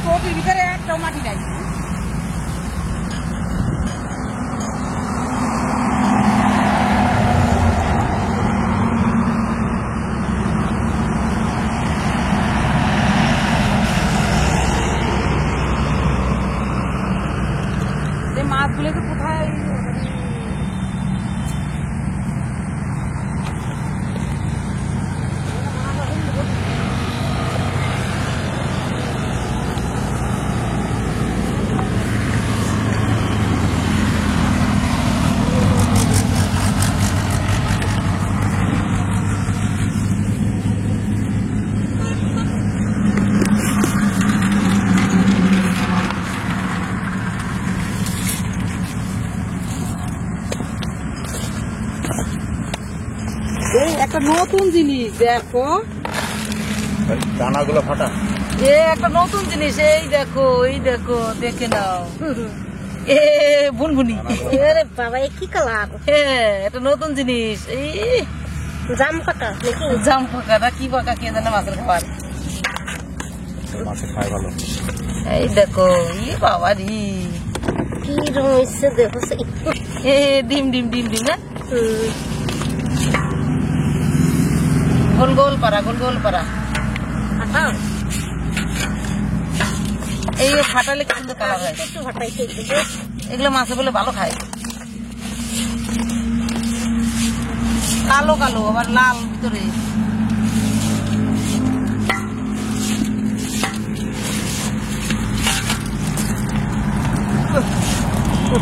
কোটির ভিতরে একটাও মাটি নাই। মাছগুলো তো কোথায় একটা নতুন জিনিস দেখো, দানাগুলো ফাটা। একটা নতুন জিনিস, এই দেখো দেখে নাও। এ বুনবুনি, বাবা কি কালার, একটা নতুন জিনিস। এই জাম পাকা নাকি? জাম পাকাটা কি পাকা কে জানে, মাছের খাবার। মাছে খায় ভালো। এই দেখো, ই বাবা রি কি রং হয়েছে দেখো। ডিম ডিম ডিম ডিম না, গোল গোল পারা, গোল গোল পারা। এই ফাটালে কি সুন্দর কালার হয়। একটু ফাটাইছে এগুলো মাছে বলে ভালো খায়। কালো কালো আবার লাল ভিতরে।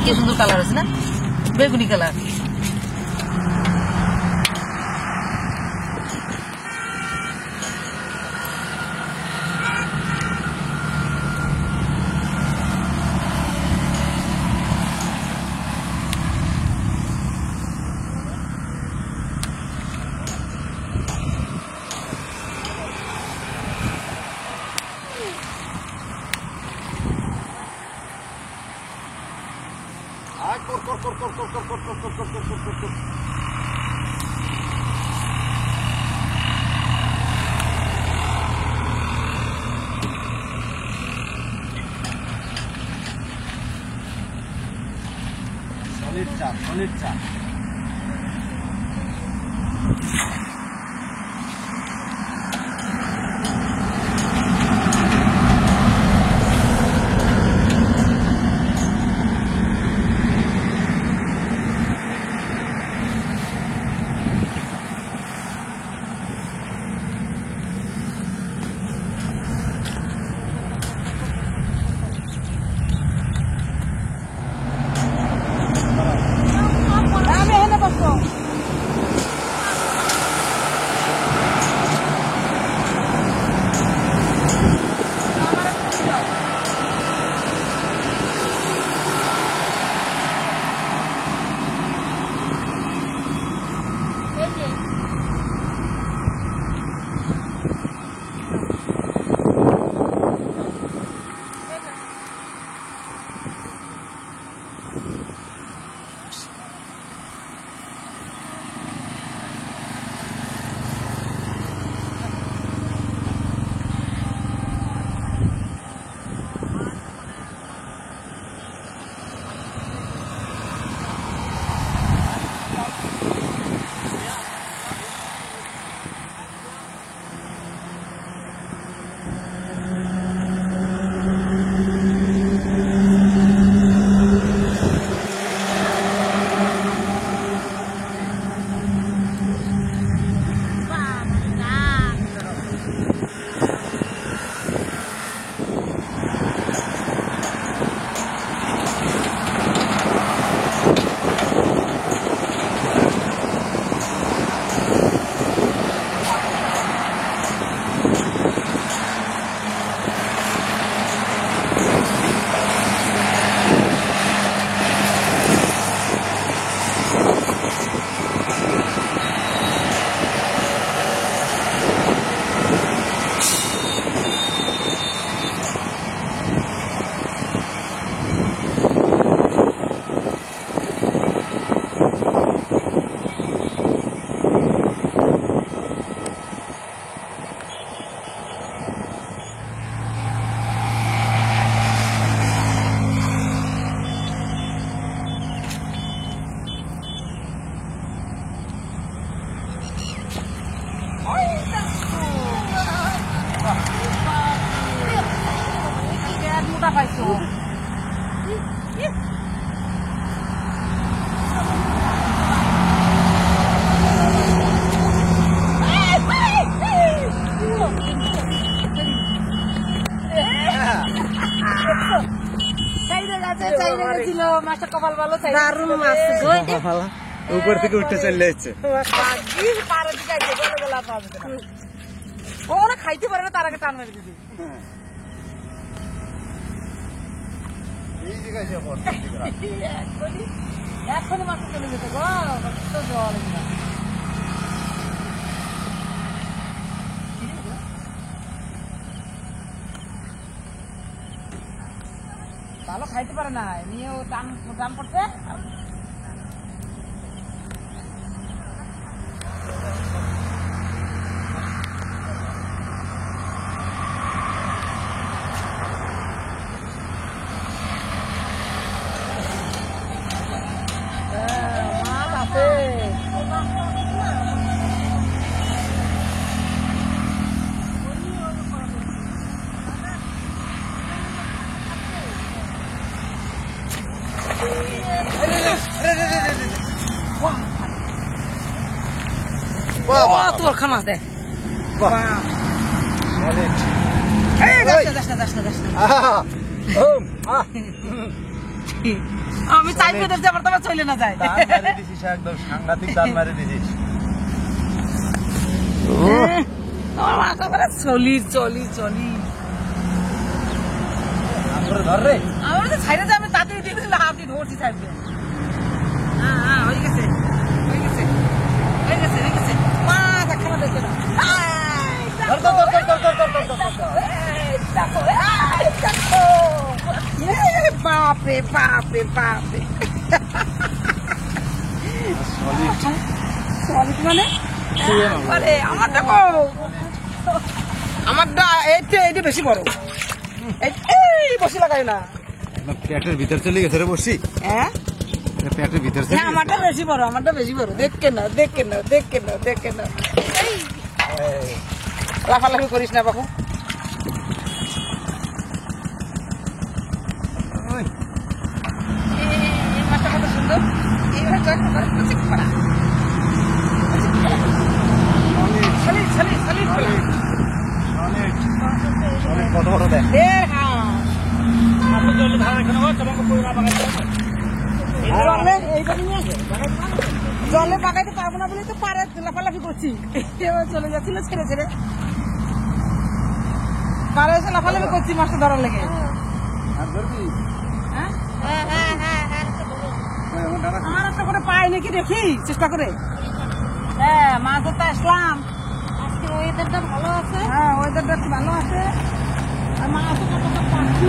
কি সুন্দর কালার আছে না, বেগুনি কালার। সলিড চাপ, সলিড চাপ। মোটা পাইছো মাছটা কপাল ভালো দারুণ মাছ গো এটা। উপর থেকে উঠে চলে যাচ্ছে। ওরা খাইতে পারে না তার আগে টান মেরে দিদি এখনই মাছ চলে যেত গো জল ভালো খাইতে পারে না নিয়ে ও টান টান পড়ছে তোর খামাস দে আমি চাইবে দেখছি আবার তোমার চলে না যায় একদম সাংঘাতিক দান মারি দিছিস। আমার মা একেবারে চলি চলি চলি ধর রে আমার তো ছাইরে যে আমি তাতে দিয়ে দিলাম হাত দিয়ে ধরছি ছাইবে হ্যাঁ হয়ে গেছে হয়ে গেছে হয়ে গেছে হয়ে গেছে মা দেখা দেখে না বাপরে বাপরে বাপরে সলিড মানে আমারটা আমারটা এইটা বেশি বড় এই বসি লাগাই না পেটের ভিতর চলে গেছে রে বসি। হ্যাঁ পেটের ভিতর চলে হ্যাঁ আমারটা বেশি বড় দেখে না লাফালাফি করিস না বাবু এই মাছটা কত সুন্দর এইভাবে কত বড় দেখ জলে পাকাইতে পারবো না বলে তো পারে লাফালাফি করছি চলে যাচ্ছিল ছেড়ে ছেড়ে পারে এসে লাফালাফি করছি মাছটা ধরার লেগে আমার একটা করে পাই নাকি দেখি চেষ্টা করে হ্যাঁ মাছ ধরতে আসলাম আজকে ওয়েদারটা ভালো আছে। হ্যাঁ ওয়েদারটা একটু ভালো আছে আর মাছও কত পাচ্ছি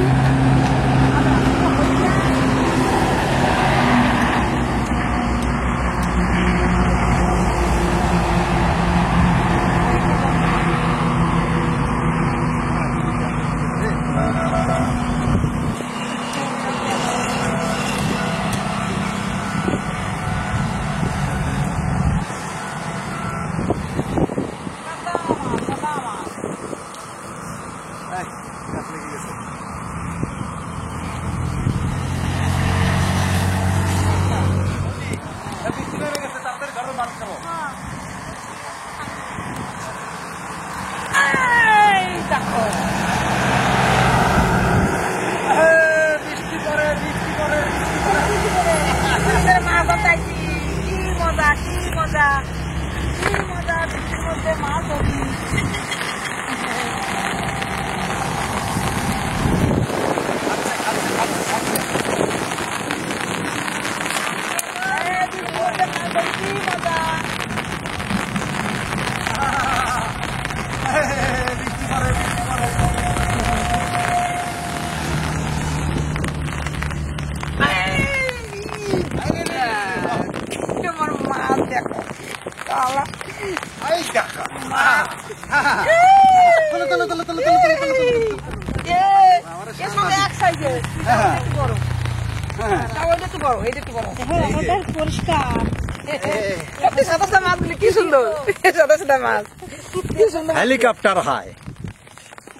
हेलीकॉप्टर है।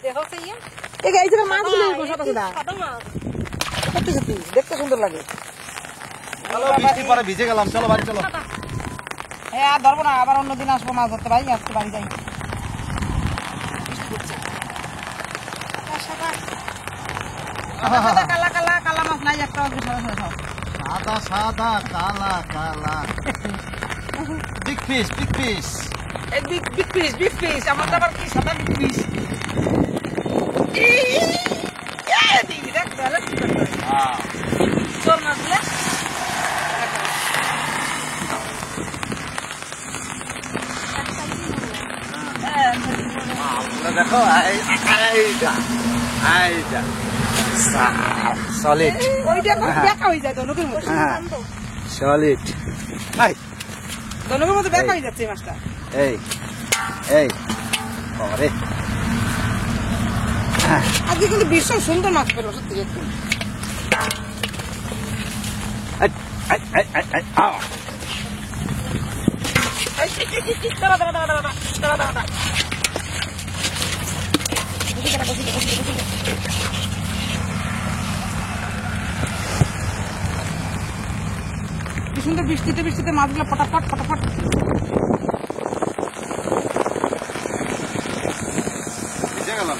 देखो सही है। এই জায়গায় মাছগুলো এরকম সাদা সাদা। সাদা মাছ। সত্যি সত্যি দেখতে সুন্দর লাগে। চলো বৃষ্টি পরে ভিজে গেলাম, চলো বাড়ি চলো। হ্যাঁ আর ধরবো না, আবার অন্যদিন আসবো মাছ ধরতে পারি, আজকে বাড়ি যাই। সাদা। সাদা কালা কালা কালা মাছ নাই একটা, সাদা সাদা সব। সাদা সাদা কালা কালা। Big fish, big fish. এই বিগ পিস, আমার তো আবার কি সাদা বিগ পিস। দেখ তাহলে কি করতে হয়। চোর মাছগুলো দেখো সলিড, ওইটা এখন দেখা হয়ে যায় ধনুকের মতো। সলিড। ধনুকের মতো দেখা হয়ে যাচ্ছে এই মাছটা। এই এই বাবারে, আজকে কিন্তু ভীষণ সুন্দর মাছ পেলো সত্যি একটু। কি সুন্দর বৃষ্টিতে বৃষ্টিতে মাছগুলো ফটাফট ফটাফট। ভিজে গেলাম।